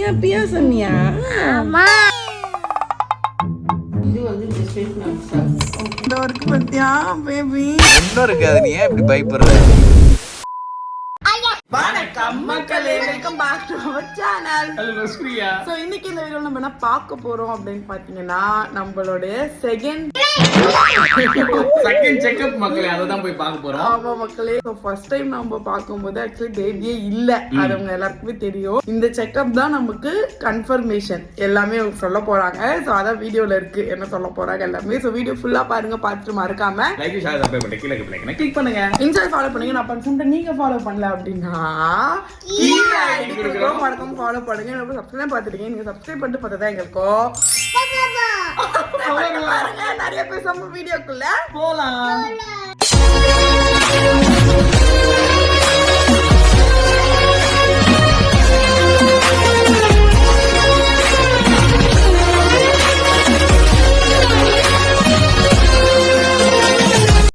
பியா பியா சொன்னியா? ஆமா. இது வந்து பிஸ்கட் நட்ஸ். இந்த வரைக்கும் பத்தியா பேபி? ஒன்னும் இருக்காது, நீ ஏன் இப்படி பயப்படுற? வணக்கம் மக்களே, welcome back to our channel. Hello Shriya. So இன்னைக்கு இந்த வீடியோல நம்ம என்ன பார்க்க போறோம் அப்படின்னு பாத்தீங்கன்னா, நம்மளோட செகண்ட் செக்கப் மக்களே, அத தான் போய் பார்க்க போறோம். ஆமா மக்களே, சோ ஃபர்ஸ்ட் டைம் நம்ம பார்க்கும்போது ஆக்சுவலி பேபியே இல்ல, அது அவங்க எல்லாருக்குமே தெரியும். இந்த செக்கப் தான் நமக்கு கன்ஃபர்மேஷன் எல்லாமே அவங்க சொல்ல போறாங்க. சோ அதான் வீடியோல இருக்கு என்ன சொல்ல போறாங்க எல்லாமே. சோ வீடியோ ஃபுல்லா பாருங்க, பார்த்துட்டு மறக்காம லைக் ஷேர் சப்ஸ்கிரைப் பண்ணி கீழ கிளிக் பண்ணுங்க. இன்ஸ்டா ஃபாலோ பண்ணுங்க. நான் பண்ண நீங்க ஃபாலோ பண்ணல அப்படின்னா கீழ ஐடி கொடுக்குறோம், மறக்காம ஃபாலோ பண்ணுங்க. நம்ம சப்ஸ்கிரைப் பார்த்துட்டீங்க, நீங்க சப்ஸ்கிரைப் பண்ணிட்டு பார்த்தா தான் எங்களுக்கும் பாருங்க. நிறைய பேசாம வீடியோக்குள்ள போலாம்.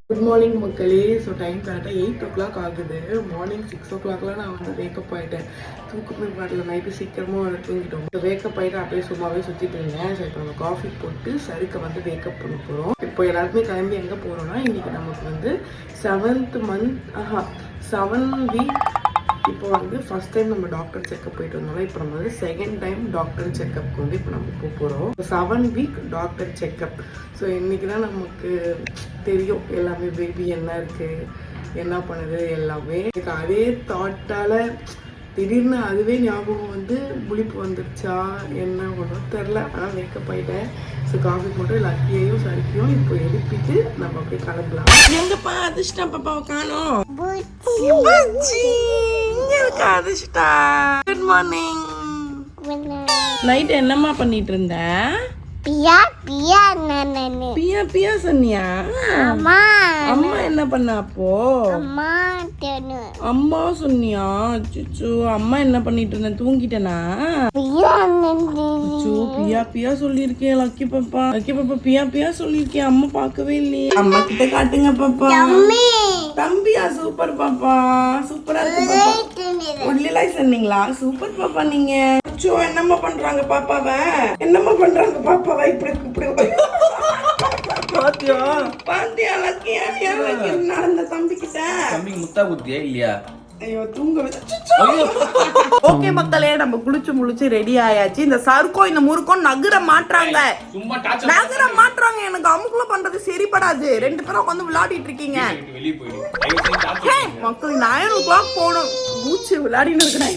குட் மார்னிங் மக்களே. ஸோ டைம் கரெக்டாக 8 o'clock ஆகுது. மார்னிங் 6 o'clockலாம் நான் வந்து வேக்கப் ஆகிட்டேன். தூக்கமே பாட்டில் நைட்டு சீக்கிரமாக வந்து தூங்கிட்டோம். இப்போ வேக்கப் ஆகிட்டு அப்படியே சும்மாவே சுற்றிட்டு இருந்தேன். ஸோ இப்போ நம்ம காஃபி போட்டு சருக்கு வந்து வேக்கப் பண்ண போகிறோம். இப்போ எல்லாருமே கிளம்பி எங்கே போகிறோம்னா, இன்றைக்கி நமக்கு வந்து 7th month 7 week. இப்போ வந்து ஃபர்ஸ்ட் டைம் நம்ம டாக்டர் செக்அப் போயிட்டு வந்தோம்னா, இப்போ நம்ம வந்து செகண்ட் டைம் டாக்டர் செக்அப்க்கு வந்து இப்போ நம்ம போகிறோம். 7 week டாக்டர் செக்அப். ஸோ இன்றைக்கி தான் நமக்கு தெரியும் எல்லாமே, பேபி என்ன இருக்குது, என்ன பண்ணுது எல்லாமே. எனக்கு அதே தாட்டால் திடீர்னு அதுவே ஞாபகம் வந்து முழிப்பு வந்துருச்சா என்ன ஒன்றும் தெரில. ஆனால் மேக்கப் ஆகிட்டேன். ஸோ காஃபி போட்டு லக்கியையும் சரிக்கையும் இப்போ எழுப்பிட்டு நம்ம அப்படியே கிளம்பலாம். எங்கப்பா அதிர்ஷ்டம் பாப்பாவை காணோம். அதிர்ஷ்டா, குட் மார்னிங். நைட் என்னம்மா பண்ணிட்டு இருந்த? பியா பியா நானே. பியா பியா சொன்னியா? அம்மா. அம்மா என்ன பண்ண அப்போ? அம்மா தெனு. அம்மா சொன்னியா? அச்சோ, அம்மா என்ன பண்ணிட்டு இருந்தேன், தூங்கிட்டேனா? பியா நந்தி. அச்சோ, பியா பியா சொல்லிருக்கேன் லக்கி பாப்பா. லக்கி பாப்பா பியா பியா சொல்லிருக்கேன், அம்மா பார்க்கவே இல்லையே. அம்மா கிட்ட காட்டுங்க பாப்பா. அம்மே. தம்பியா? சூப்பர் பாப்பா, சூப்பரா இருக்கு பாப்பா. ஒல்லிலாய் சொன்னீங்களா? சூப்பர் பாப்பா நீங்க. அச்சோ, என்னம்மா பண்றாங்க பாப்பாவ? என்னம்மா பண்றாங்க பாப்பாவ? இப்படி இப்படி பாத்தியா பாத்தியா லக்கியா நடந்த தம்பி கிட்ட. தம்பிக்கு முத்தா குத்தியா இல்லையா? ஐயோ, தூங்க வச்சு. ஓகே மக்களே, நம்ம குளிச்சு முழிச்சு ரெடி ஆயாச்சு. இந்த சருக்கும் இந்த முறுக்கும் நகர மாட்றாங்க, சும்மா நகர மாட்றாங்க. எனக்கு அமுக்குல பண்றது சரிப்படாது. 2 பேரும் உட்காந்து விளையாடிட்டு இருக்கீங்க. வெளிய போயிடு மக்கள் 9 o'clock போகணும். மூச்சு விளையாடின்னு இருக்கிறேன்.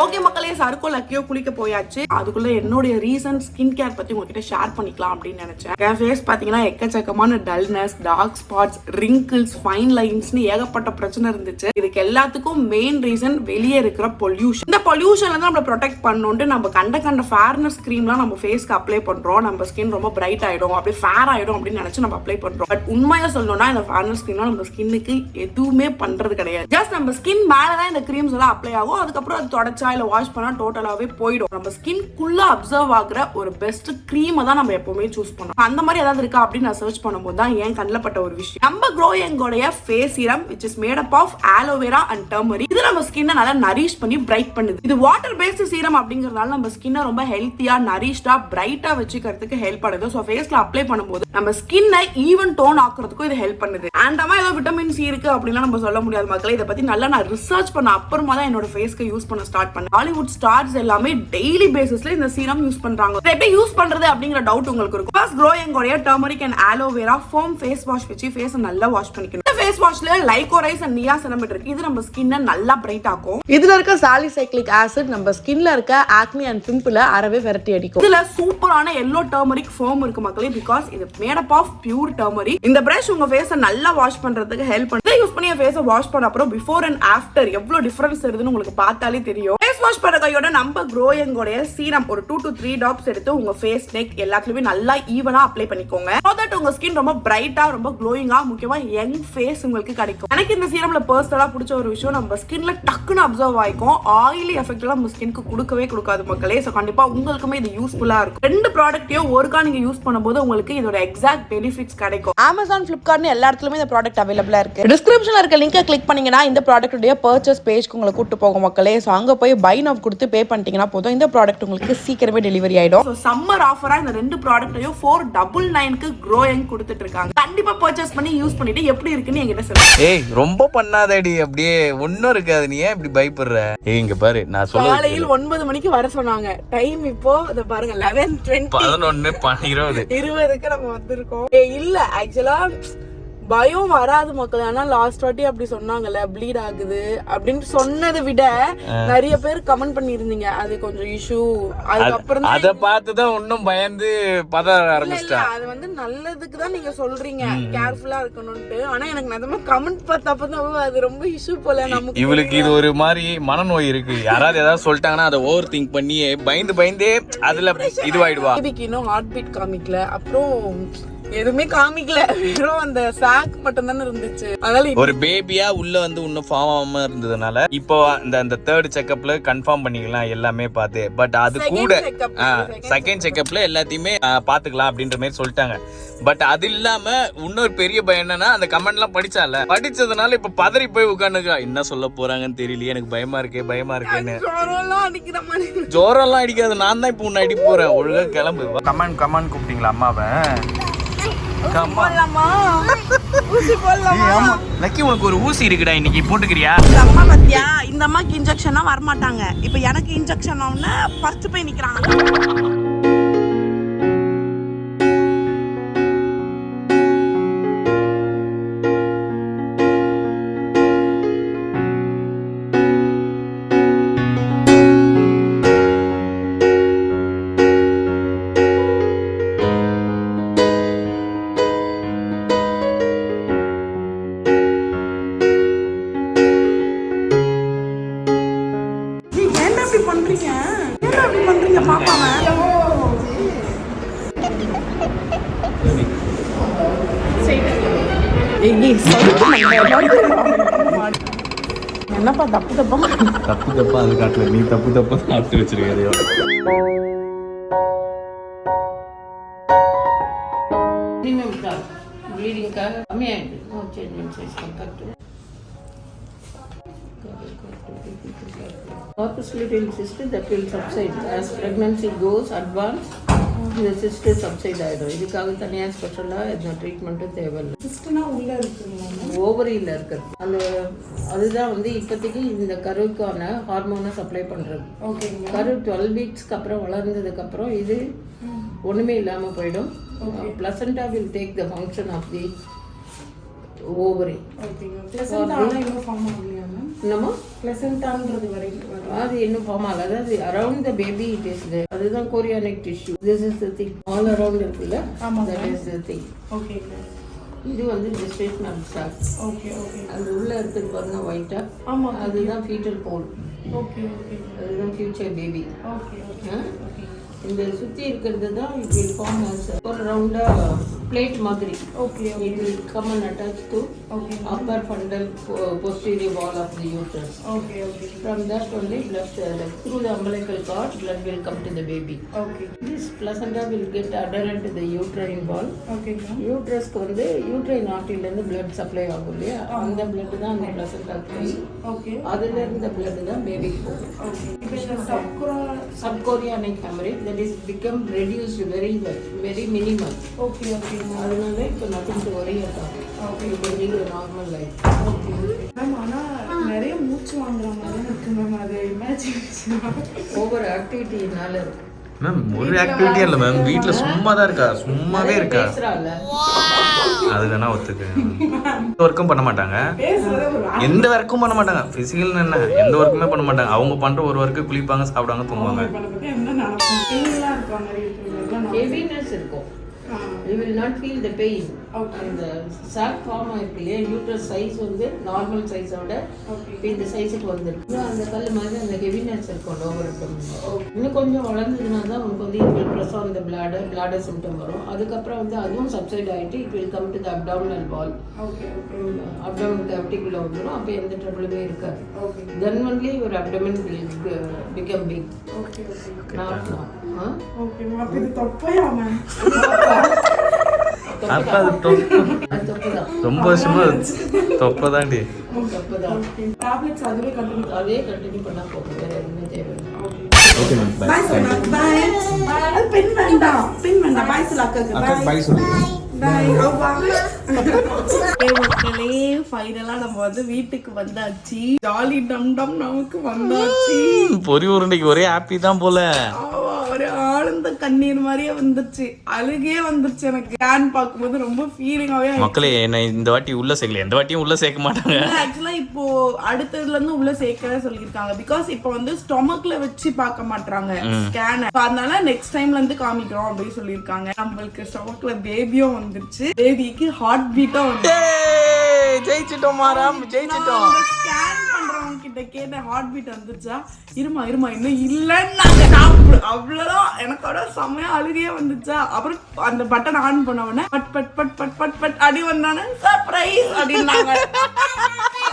ஓகே மக்களே, சருக்கோ லக்கியோ குளிக்க போயாச்சு. அதுக்குள்ள என்னுடைய ரீசன்ட் ஸ்கின் கேர் பத்தி உங்ககிட்ட ஷேர் பண்ணிக்கலாம் அப்படின்னு நினைச்சேன். என் ஃபேஸ் பாத்தீங்கன்னா எக்கச்சக்கமான dullness, dark spots, wrinkles, fine லைன்ஸ்னு ஏகப்பட்ட பிரச்சனை இருந்துச்சு. இதுக்கு எல்லாத்துக்கும் மெயின் ரீசன் வெளியே இருக்கிற பொல்யூஷன். இந்த பொல்யூஷன்ல தான் நம்ம ப்ரொடெக்ட் பண்ணணும்னு நம்ம கண்ட ஃபேர்னஸ் கிரீம்லாம் நம்ம ஃபேஸ்க்கு அப்ளை பண்றோம். நம்ம ஸ்கின் ரொம்ப பிரைட் ஆயிடும், அப்படியே ஃபேர் ஆயிடும் அப்படின்னு நினைச்சு நம்ம அப்ளை பண்றோம். பட் உண்மையா சொல்லணும்னா இந்த ஃபேர்னஸ் கிரீம்லாம் நம்ம ஸ்கின்னுக்கு எதுவுமே பண்றது கிடையாது. ஜஸ்ட் நம்ம ஸ்கின் மேலதான் இந்த கிரீம்ஸ் எல்லாம் அப்ளை ஆகும். அதுக்கப்புறம் அது தொடச்சா இல்ல வாஷ் பண்ணா டோட்டலாவே போயிடும். நம்ம ஸ்கின்குள்ள அப்சர்வ் ஆகுற ஒரு பெஸ்ட் கிரீமை தான் நம்ம எப்பவுமே சூஸ் பண்ணோம். அந்த மாதிரி ஏதாவது இருக்கா அப்படின்னு நான் சர்ச் பண்ணும்போது தான் என் கண்ணில் பட்ட ஒரு விஷயம், நம்ம க்ரோயங்கோடைய face serum which is made up of aloe vera and turmeric. இது நம்ம ஸ்கின்னை நல்லா நரிஷ் பண்ணி பிரைட் பண்ணுது. இது வாட்டர் பேஸ்ட் சீரம் அப்படிங்கறதால நம்ம ஸ்கின்னை ரொம்ப ஹெல்த்தியா, நரிஷ்டா, பிரைட்டா வச்சுக்கிறதுக்கு ஹெல்ப் பண்ணுது. ஸோ ஃபேஸ்ல அப்ளை பண்ணும்போது நம்ம ஸ்கின்னை ஈவன் டோன் ஆக்குறதுக்கும் இது ஹெல்ப் பண்ணுது. அண்டமா ஏதோ விட்டமின் சி இருக்கு அப்படிலாம் நம்ம சொல்ல முடியாது மக்களே. இதை பத்தி நல்லா நான் ரிசர்ச் பண்ண அப்புறமா தான் என்னோட ஃபேஸ்க்கு யூஸ் பண்ண ஸ்டார்ட் பண்ணேன். ஹாலிவுட் ஸ்டார்ஸ் எல்லாமே டெய்லி பேசிஸ்ல இந்த சீரம் யூஸ் பண்றாங்க. இதை எப்படி யூஸ் பண்றது அப்படிங்கிற டவுட் உங்களுக்கு இருக்கும். ஃபர்ஸ்ட் க்ரோயங்கோடைய turmeric and aloe vera foam face wash வச்சு ஃபேஸ் நல்லா வாஷ் பண்ணிக்கணும். இந்த ஃபேஸ் வாஷ்ல லைகோரைஸ் அண்ட் நியாசினமைட் இருக்கு. இது நம்ம ஸ்கின்னை நல்லா பிரைட் ஆக்கும். இதுல இருக்க சாலிசைக்ளிக் ஆசிட் நம்ம ஸ்கின்ல இருக்க ஆக்னி அண்ட் பிம்பிள அறவே விரட்டி அடிக்கும். இதுல சூப்பரான எல்லோ டர்மரிக் ஃபோம் இருக்கு மக்களே, பிகாஸ் இது made up of pure turmeric. இந்த பிரஷ் உங்க ஃபேஸை நல்லா வாஷ் பண்றதுக்கு ஹெல்ப் பண்ணுது. யூஸ் பண்ணி ஃபேஸை வாஷ் பண்ண அப்புறம் பிஃபோர் அண்ட் ஆஃப்டர் எவ்வளவு டிஃபரன்ஸ் இருக்குதுன்னு உங்களுக்கு பார்த்தாலே தெரியும். ஃபேஸ் வாஷ் பண்ண கையோட நம்ம க்ரோயங்கோடைய சீரம் ஒரு 2 to 3 drops எடுத்து உங்க ஃபேஸ், நெக் எல்லாத்துலயுமே நல்லா ஈவனா அப்ளை பண்ணிக்கோங்க. so that உங்க ஸ்கின் ரொம்ப பிரைட்டா, ரொம்ப க்ளோயிங்கா, முக்கியமா யங் ஃபேஸ் உங்களுக்கு கிடைக்கும். எனக்கு இந்த சீரம்ல பர்சனலா பிடிச்ச ஒரு விஷயம், நம்ம ஸ்கின்ல டக்குன்னு அப்சர்வ் ஆயிக்கும். ஆயிலி எஃபெக்ட் எல்லாம் நம்ம ஸ்கின்க்கு கொடுக்கவே கொடுக்காது மக்களே. ஸோ கண்டிப்பா உங்களுக்குமே இது யூஸ்ஃபுல்லா இருக்கும். 2 ப்ராடக்ட்டையும் ஒருக்கா நீங்க யூஸ் பண்ணும்போது உங்களுக்கு இதோட எக்ஸாக்ட் பெனிஃபிட்ஸ் கிடைக்கும். Amazon, Flipkart எல்லா இடத்துலயுமே இந்த ப்ராடக்ட் அவைலபிளா இருக்கு. டிஸ்கிரிப்ஷன்ல இருக்க லிங்கை கிளிக் பண்ணீங்கன்னா இந்த ப்ராடக்ட்டுடைய பர்ச்சேஸ் பேஜ்க்கு உங்களை கூட்டு போகும் மக்களே. ஸோ அங்க போய் பை நவ் கொடுத்து பே பண்ணிட்டீங்கன்னா போதும் இந்த ப்ராடக்ட் உங்களுக்கு சீக்கிரமே டெலிவரி ஆயிடும். சம்மர் ஆஃபரா இந்த 2 ப்ராடக்ட்டையும் 499க்கு க்ரோயிங் கொடுத்துட்டு இருக்காங்க. கண்டிப்பா பர்ச்சேஸ் பண்ணி யூஸ் பண்ணிட்டு எப்படி இருக்குன்னு என்கிட்ட சொல்லுங்க. ஏய் ரொம்ப பண்ணாதடி, அப்படியே ஒன்னும் இருக்காது, நீ ஏன் இப்படி பயப்படுற? ஏய் இங்க பாரு, நான் சொல்ல காலையில் 9 மணிக்கு வர சொன்னாங்க. டைம் இப்போ இத பாருங்க 11:20 11:20க்கு நம்ம வந்திருக்கோம். இல்ல ஆக்சுவலா பயம் வராது மக்கள். ஆனா லாஸ்ட் வாட்டி அப்படி சொன்னாங்கல்ல, ப்ளீட் ஆகுது அப்படின்னு சொன்னதை விட நிறைய பேர் கமெண்ட் பண்ணிருந்தீங்க அது கொஞ்சம் இஷ்யூ. அதுக்கப்புறம் அத பார்த்துதான் இன்னும் பயந்து பத ஆரம்பிச்சிட்டேன். அது வந்து நல்லதுக்கு தான் நீங்க சொல்றீங்க கேர்ஃபுல்லா இருக்கணும்னு. ஆனா எனக்கு நிஜமா கமெண்ட் பார்த்தப்பதான் அது ரொம்ப இஷ்யூ போல. நமக்கு இவளுக்கு இது ஒரு மாதிரி மனநோய் இருக்கு. யாராவது ஏதாவது சொல்லிட்டாங்கன்னா அதை ஓவர் திங்க் பண்ணி பயந்தே அதுல இதுவாயிடுவா. பேபிக்கு இன்னும் ஹார்ட் பீட் காமிக்கல, அப்புறம் எதுவுமே காமிக்கல, வெறும் அந்த சாக் மட்டும் தானே இருந்துச்சு. அதனால ஒரு பேபியா உள்ள வந்து இன்னும் ஃபார்ம் ஆகாம இருந்ததுனால இப்போ இந்த தேர்ட் செக்கப்ல கன்ஃபார்ம் பண்ணிக்கலாம் எல்லாமே பார்த்து. பட் அது கூட செகண்ட் செக்கப்ல எல்லாத்தையுமே பாத்துக்கலாம் அப்படின்ற மாதிரி சொல்லிட்டாங்க. பட் அது இல்லாம இன்னொரு பெரிய பயம் என்னன்னா, அந்த கமெண்ட் எல்லாம் படிச்சதுனால இப்ப பதறி போய் உட்காந்துக்கா, என்ன சொல்ல போறாங்கன்னு தெரியலையே, எனக்கு பயமா இருக்கேன்னு. ஜோரம் எல்லாம் அடிக்காது, நான் தான் இப்ப உன்னை அடி போறேன், ஒழுங்கா கிளம்பு. கமான் கூப்பிட்டீங்களா அம்மாவை? லக்கி உனக்கு ஒரு ஊசி இருக்குடா, இன்னைக்கு போட்டுக்கிறியா? இந்த அம்மா பத்தியா, இந்த அம்மாக்கு இன்ஜெக்ஷனா வரமாட்டாங்க. இப்ப எனக்கு இன்ஜெக்ஷன் ஆகுனா ஃபர்ஸ்ட் போய் நிக்கிறாங்க. பண்றீங்க பாப்பாவ? என்னப்பா தப்பா அது காட்டல, நீ தப்பா சாப்பிட்டு வச்சிருக்கிறியோ. Corpuscular cyst that will subside as pregnancy goes advanced. இந்த cyst subside ஆயிடும். இதுக்காக தனியா ஸ்பெஷலா இந்த ட்ரீட்மெண்ட் தேவையில்லை. சிஸ்டனா உள்ள இருக்குங்க, ஓவரியில இருக்குது. அந்த அதுதான் வந்து இப்போதைக்கு இந்த கருவுக்கான ஹார்மோனை சப்ளை பண்றது. ஓகேங்க. கரு 12 வீக்ஸ்க்கு அப்புறம் வளர்ந்ததுக்கு அப்புறம் இது ஒண்ணுமே இல்லாம போயிடும். Placenta will take the function of the ovary. ஓகேங்க. பிளசண்டா இன்னும் ஃபார்ம் ஆகலையா மேம்? என்னமா பிளசண்டான்றது வரைக்கும் அது இன்னும் ஃபார்ம் ஆகாது. அது around the baby it is there. அதுதான் chorionic tissue. This is the thing all around இருக்குல்ல, தட் இஸ் தி திங். ஓகேங்க. இது வந்து ஜெஸ்டேஷனல் சாக். ஓகே. அது உள்ள இருக்குது பாருங்க ஒயிட்டா. ஆமா, அதுதான் ஃபீட்டல் போல். ஓகே. அதுதான் ஃபியூச்சர் பேபி. ஓகே. இந்த சுத்தி இருக்கிறது தான் இட் வில் ஃபார்ம் as ஒரு ரவுண்டா plate மாதிரி. Okay. It will come and attach to upper fundal posterior wall of the uterus. Okay. From that only blood through the umbilical cord blood will come to the baby. Okay. This placenta will get adherent to the uterine wall. Okay. Uterus க்கு வந்து uterine artery ல இருந்து blood supply ஆகும் இல்லையா, அந்த blood தான் அந்த placenta போய் அதுல இருந்து blood தான் baby போகும். Okay. இப்போ subchorionic hemorrhage that is become reduced very minimal. Okay. அதனால இப்போ nothing to worry about. Okay. You can live a normal life. Okay. Ma'am ஆனா நிறைய மூச்சு வாங்குற மாதிரி இருக்கு மேம், அது இமேஜினேஷன் ஓவர் ஆக்டிவிட்டினால இருக்கு மேம். ஒரு ஆக்டிவிட்டியும் இல்லை மேம், வீட்டில் சும்மாவே இருக்கா. அது வேணா ஒத்துக்கிறேன். எந்த ஒர்க்கும் பண்ண மாட்டாங்க, எந்த ஒர்க்கும் பண்ண மாட்டாங்க. பிசிக்கல் என்ன எந்த ஒர்க்குமே பண்ண மாட்டாங்க. அவங்க பண்ற ஒரு ஒர்க்கு குளிப்பாங்க, சாப்பிடுவாங்க, தூங்குவாங்க. ஹெவினஸ் இருக்கும். You will not feel the pain. அந்த சாக் ஃபார்ம் ஆயிருக்குல்லையே, யூட்ரஸ் சைஸ் வந்து நார்மல் சைஸோட இப்போ இந்த சைஸுக்கு வந்துருக்கு. அந்த கல் மாதிரி அந்த ஹெவினஸ் இருக்கும் லோவர் இருக்கும். இன்னும் கொஞ்சம் வளர்ந்ததுனா தான் உங்களுக்கு வந்து it will press on the bladder symptom வரும். அதுக்கப்புறம் வந்து அதுவும் சப்சைட் ஆகிட்டு it will come to the abdominal wall. Abdominal கேவிட்டிக்குள்ளே வந்துடும். அப்போ எந்த ட்ரபிளுமே இருக்காது. தென் ஒன்லி ஒரு அப்டமின் பிகம் பிக். ரொம்ப வருஷமா தொப்பதாண்டி. அப்பதான் டேப்லெட்ஸ் அதுவே கண்டினியூ. அதே கண்டினியூ பண்ணா போதும், வேற எதுவுமே தேவையில்லை. Okay ma'am by. பாய் சொல்லு. பாய். பென் வேண்டாம். பென் வேண்டாம். பாய் சொல்லு அக்காக்கு. அக்கா பை சொல்லுங்க. பாய். மக்களே ஃபைனலா நம்ம வந்து வீட்டுக்கு வந்தாச்சு. ஜாலி டம் டம் நமக்கு வந்தாச்சு. பொரி உருண்டைக்கு ஒரே ஹாப்பி தான் போல. ஒரு ஆனந்த கண்ணீர் மாதிரியே வந்துருச்சு. அழுகே வந்துருச்சு எனக்கு. ஸ்கேன் பார்க்கும்போது ரொம்ப ஃபீலிங்காவே. மக்களே என்ன இந்த வாட்டி உள்ள சேர்க்கல, எந்த வாட்டியும் உள்ள சேர்க்க மாட்டாங்க. ஆக்சுவலா இப்போ அடுத்ததுல இருந்து உள்ள சேர்க்கவே சொல்லிருக்காங்க. பிகாஸ் இப்போ வந்து ஸ்டொமக்ல வச்சு பார்க்க மாட்டாங்க ஸ்கேன். அதனால நெக்ஸ்ட் டைம்ல இருந்து காமிக்கிறோம் அப்படின்னு சொல்லிருக்காங்க. நம்மளுக்கு ஸ்டொமக்ல பேபியும் வந்துருச்சு. பேபிக்கு ஹார்ட் பீட்டும் வந்து ஜெயிச்சிட்டோம் மாராம், ஜெயிச்சிட்டோம். ஸ்கேன் பண்றவங்க கிட்ட கேட்ட ஹார்ட் பீட் வந்துச்சா, இருமா இன்னும் இல்லன்னு அவ்வளவுதான். எனக்கோட செம்மையா அழுகையே வந்துச்சா. அப்புறம் அந்த பட்டன் ஆன் பண்ண உடனே but but but but but but அடி வந்தானே சர்ப்ரைஸ் அப்படின்னாங்க.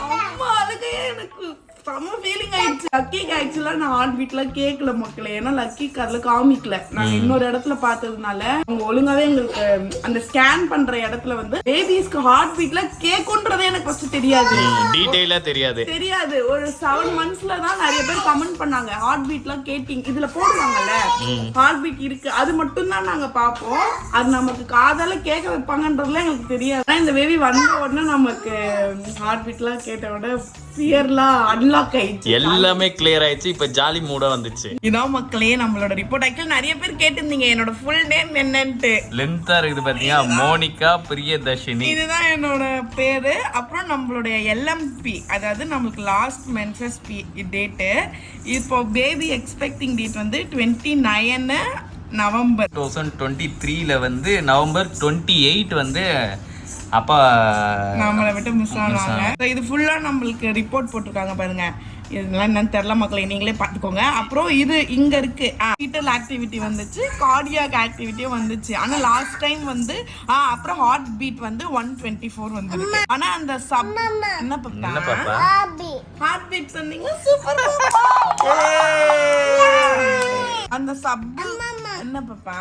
அம்மா அழுகையே எனக்கு செம்ம ஃபீலிங் ஆயிடுச்சு. லக்கிக்கு ஆக்சுவலா நான் ஹார்ட் பீட்ல கேட்கல மக்களே. ஏன்னா லக்கிக்கு அதுல காமிக்கல. நாங்க இன்னொரு இடத்துல பார்த்ததுனால அவங்க ஒழுங்காவே எங்களுக்கு அந்த ஸ்கேன் பண்ற இடத்துல வந்து பேபிஸ்க்கு ஹார்ட் பீட்ல கேக்குன்றதே எனக்கு ஃபர்ஸ்ட் தெரியாது. டீடைலா தெரியாது. ஒரு 7 monthsல தான் நிறைய பேர் கமெண்ட் பண்ணாங்க ஹார்ட் பீட்லாம் கேட்டிங் இதுல போடுவாங்கல்ல ஹார்ட் பீட் இருக்கு, அது மட்டும் தான் நாங்க பாப்போம். அது நமக்கு காதால கேட்க வைப்பாங்கன்றதுல எங்களுக்கு தெரியாது. ஆனா இந்த பேபி வந்த உடனே நமக்கு ஹார்ட் பீட்லாம் கேட்ட உடனே ஃபியர்லாம் அன்லாக் ஆயிடுச்சு. எல்லாமே கிளியர் ஆயிடுச்சு. இப்ப ஜாலி மூடா வந்துச்சு. இதான் மக்களே நம்மளோட ரிப்போர்ட். ஆக்சுவலி நிறைய பேர் கேட்டிருந்தீங்க என்னோட ஃபுல் நேம் என்னன்ட்டு. லென்த்தா இருக்குது பாத்தீங்க. மோனிகா பிரியதர்ஷினி இதுதான் என்னோட பேரு. அப்புறம் நம்மளுடைய LMP, அதாவது நம்மளுக்கு லாஸ்ட் மென்சஸ் டேட்டு. இப்போ பேபி எக்ஸ்பெக்டிங் டேட் வந்து 29 நவம்பர் 2023ல வந்து நவம்பர் 28 வந்து அப்பா நம்மளை விட்டு மிஸ் ஆனாங்க. இது ஃபுல்லா நம்மளுக்கு ரிப்போர்ட் போட்டிருக்காங்க பாருங்க. இதெல்லாம் என்னன்னு தெரியல மக்களே, நீங்களே பார்த்துக்கோங்க. அப்புறம் இது இங்க இருக்கு ஃபீட்டல் ஆக்டிவிட்டி வந்துச்சு, கார்டியாக் ஆக்டிவிட்டியும் வந்துச்சு. ஆனா லாஸ்ட் டைம் வந்து அப்புறம் ஹார்ட் பீட் வந்து 124 வந்துருக்கு. ஆனா அந்த சப் என்ன பாப்பா ஹார்ட் பீட் சொன்னீங்க சூப்பர். அந்த சப் என்ன பாப்பா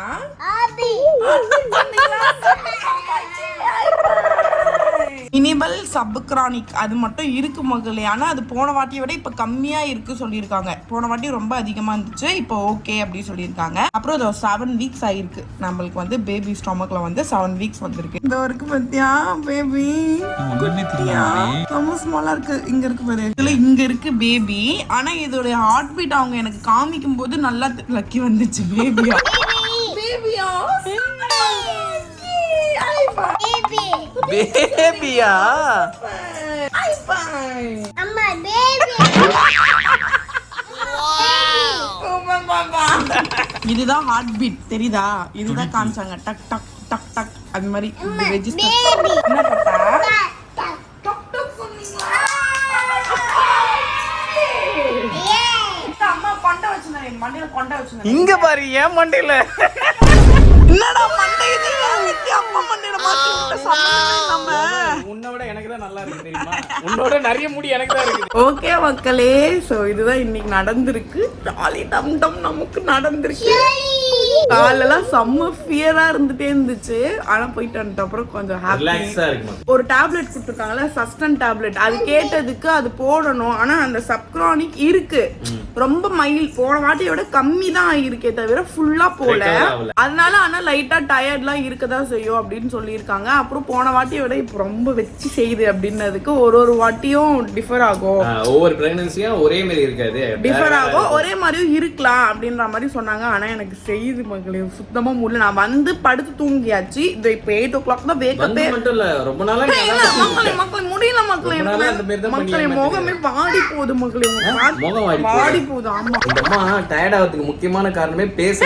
இனிபல் சப்கிரானிக் அது மட்டும் இருக்கு மக்களே. ஆனா அது போன வாட்டியை விட இப்ப கம்மியா இருக்கு சொல்லியிருக்காங்க. போன வாட்டி ரொம்ப அதிகமா இருந்துச்சு, இப்போ ஓகே அப்படி சொல்லியிருக்காங்க. அப்புறம் இது 7 weeks ஆயிருக்கு. நம்மளுக்கு வந்து பேபி ஸ்டொமக்ல வந்து 7 weeks வந்திருக்கு. இந்த வரைக்கு பத்தியா பேபி ரொம்ப ஸ்மாலா இருக்கு. இங்க இருக்கு பாரு, இதுல இங்க இருக்கு பேபி. ஆனா இதோட ஹார்ட் பீட் அவங்க எனக்கு காமிக்கும் போது நல்லா லக்கி வந்துச்சு. பேபியா பேபியா பேபியா அம்மா பேபி இதுதான் ஹார்ட் பீட் தெரியுதா? இதுதான் காமிச்சாங்க. டக் டக் டக் டக் அது மாதிரி ரெஜிஸ்டர். என்ன பார்த்தா டக் டக் சொன்னீங்களா? அம்மா கொண்ட வச்சிருந்தேன், என் மண்டையில கொண்ட வச்சிருந்தேன். இங்க பாரு என் மண்டையில என்னடா மண்டை இது? அம்மா மண்டையில மாத்தி விட்ட சம்மந்தமே இல்லாம. உன்னோட எனக்கு தான் நல்லா இருக்கு தெரியுமா? உன்னோட நிறைய முடி எனக்கு தான் இருக்கு. ஓகே மக்களே, சோ இதுதான் இன்னைக்கு நடந்திருக்கு. ஜாலி டம் டம் நமக்கு நடந்திருக்கு. காலெல்லாம் செம்ம ஃபியரா இருந்துட்டே இருந்துச்சு. ஆனா போயிட்டு வந்துட்ட அப்புறம் கொஞ்சம் ரிலாக்ஸா இருக்கு. ஒரு டேப்லெட் கொடுத்துருக்காங்கல்ல சஸ்டன் டேப்லெட், அது கேட்டதுக்கு அது போடணும். ஆனா அந்த சப்கிரானிக் இருக்கு, ரொம்ப மைல். போன வாட்டியோட கம்மி தான் இருக்கே தவிர ஃபுல்லா போல. அதனால ஆனா லைட்டா டயர்ட்லாம் இருக்கதான் செய்யும் அப்படின்னு சொல்லியிருக்காங்க. அப்புறம் போன வாட்டியை விட இப்போ ரொம்ப வச்சு செய்யுது அப்படின்னதுக்கு ஒரு வாட்டியும் டிஃபர் ஆகும். ஒவ்வொரு பிரெக்னன்சியும் ஒரே மாதிரி இருக்காது, டிஃபர் ஆகும். ஒரே மாதிரியும் இருக்கலாம் அப்படின்ற மாதிரி சொன்னாங்க. ஆனா எனக்கு செய்யுது மக்களே சுத்தமா முடியல. நான் வந்து படுத்து தூங்கியாச்சு. இது இப்போ 8 o'clock தான் வேக்கப்பே. மட்டும் இல்ல ரொம்ப நாளா மக்களே முடியல மக்களே. மக்களே முகமே வாடி போகுது மக்களே. வாடி போகுது. ஆமா இந்த அம்மா டயர்ட் ஆகிறதுக்கு முக்கியமான காரணமே பேச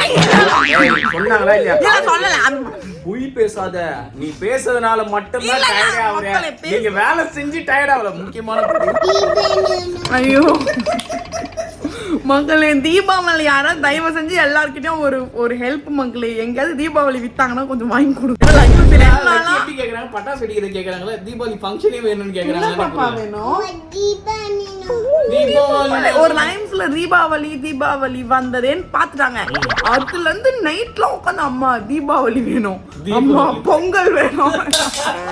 சொன்னாங்களா இல்லையா? பொய் பேசாத, நீ பேசுறதுனால மட்டும்தான் டயர்ட் ஆகுற. நீங்க வேலை செஞ்சு டயர்ட் ஆகல. முக்கியமான ஐயோ மக்களே தீபாவளி யாராவது தயவு செஞ்சு எல்லார்கிட்டயும் ஒரு ஹெல்ப் மக்களே, எங்கேயாவது தீபாவளி வித்தாங்கன்னா கொஞ்சம் வாங்கி கொடுங்க. எப்படி கேக்குறாங்க? பட்டாசு வெடிக்கிறது கேக்குறாங்களா? தீபாவளி ஃபங்க்ஷனே வேணும்னு பாப்பா கேக்குறாங்க. வேணும் தீபாவளி ஒரு லைன்ஸ்ல தீபாவளி வந்ததேன்னு பாத்துட்டாங்க. அதுல இருந்து நைட்ல உட்காந்து அம்மா தீபாவளி வேணும், அம்மா பொங்கல் வேணும்.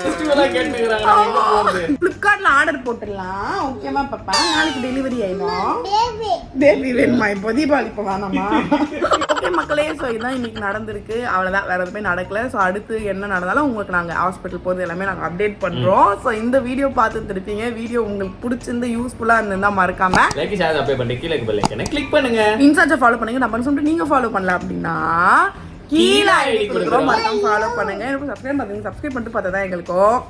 ஃபெஸ்டிவலா கேட்டுக்கிறாங்க. பிளிப்கார்ட்ல ஆர்டர் போட்டுடலாம். ஓகேவா பாப்பா? நாளைக்கு டெலிவரி ஆயிடும். பேபி பேபி வேணுமா? இப்போ தீபாவளி இப்போ வேணாமா? ஓகே மக்களே, ஸோ இதுதான் இன்னைக்கு நடந்திருக்கு. அவ்வளோதான், வேற எதுவுமே நடக்கல. ஸோ அடுத்து என்ன நடந்தாலும் உங்களுக்கு நாங்கள் ஹாஸ்பிட்டல் போகிறது எல்லாமே நாங்கள் அப்டேட் பண்ணுறோம். ஸோ இந்த வீடியோ பார்த்துட்டு இருப்பீங்க. வீடியோ உங்களுக்கு பிடிச்சிருந்து யூஸ்ஃபுல்லாக இருந்திருந்தா மறக்காம லைக் ஷேர் அப்ளை பண்ணி கீழே பெல் ஐகானை கிளிக் பண்ணுங்க. இன்ஸ்டாச்சை ஃபாலோ பண்ணுங்க. நம்ம சொல்லிட்டு நீங்க ஃபாலோ பண்ணல அப்படின்னா கீழே ஐடி கொடுக்குறோம், மறக்காம ஃபாலோ பண்ணுங்க. எனக்கு சப்ஸ்கிரைப் பண்ணுங்க. சப்ஸ்கிரைப் பண்ணிட்டு பார்த்தா தான் எங்களுக்கும்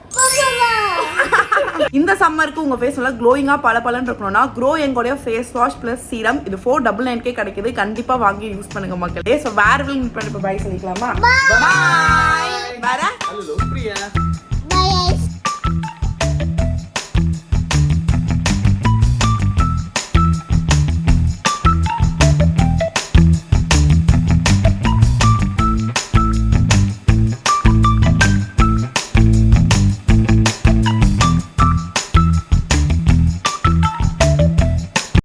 இந்த சம்மருக்கு உங்க ஃபேஸ் நல்லா க்ளோயிங்கா பளபளன்னு இருக்கணும்னா க்ரோ எங்கோடைய ஃபேஸ் வாஷ் பிளஸ் சீரம் இது 499 கிடைக்குது. கண்டிப்பா வாங்கி யூஸ் பண்ணுங்க மக்களே. ஸோ வேற வில் மீட் பண்ணி பை சொல்லிக்கலாமா? பாய். வேற ஹலோ பிரியா.